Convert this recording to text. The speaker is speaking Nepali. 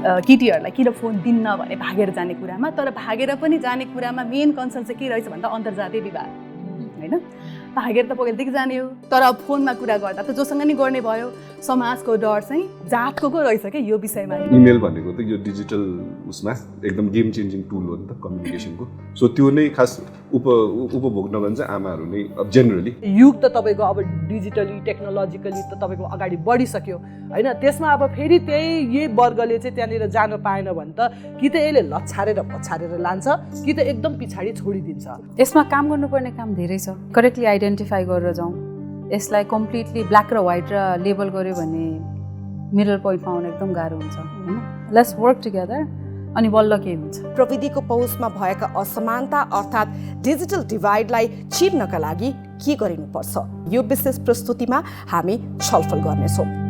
केटीहरूलाई किन फोन दिन्न भने भागेर जाने कुरामा, तर भागेर पनि जाने कुरामा मेन कन्सर्न चाहिँ के रहेछ भन्दा अन्तर्जातीय विवाद होइन। भागेर त पहिलेदेखि जाने हो, तर अब फोनमा कुरा गर्दा त जोसँग नि गर्ने भयो। समाजको डर चाहिँ जातको रहेछ क्या यो विषयमा। इमेल भनेको त यो डिजिटल उसमा एकदम गेम चेन्जिङ टुल हो नि त कम्युनिकेसनको। सो त्यो नै खास उपभोग नगर्ने चाहिँ आमाहरू नै अब जेनरली। युग त तपाईँको अब डिजिटली टेक्नोलोजिकली त तपाईँको अगाडि बढिसक्यो होइन। त्यसमा अब फेरि यही वर्गले चाहिँ त्यहाँनिर जान पाएन भने त कि त यसले लछारेर पछारेर लान्छ कि त एकदम पछाडि छोडिदिन्छ। यसमा काम गर्नुपर्ने काम धेरै छ। करेक्टली आइडेन्टिफाई गरेर जाउँ। यसलाई कम्प्लिटली ब्ल्याक र व्हाइट र लेबल गर्यो भने मिडल पोइन्टमा आउन एकदम गाह्रो हुन्छ होइन। लेट्स वर्क टुगेदर अनि बल्ल के हुन्छ। प्रविधिको पहुँचमा भएका असमानता अर्थात् डिजिटल डिभाइडलाई चिर्नका लागि के गरिनुपर्छ, यो विशेष प्रस्तुतिमा हामी छलफल गर्नेछौँ।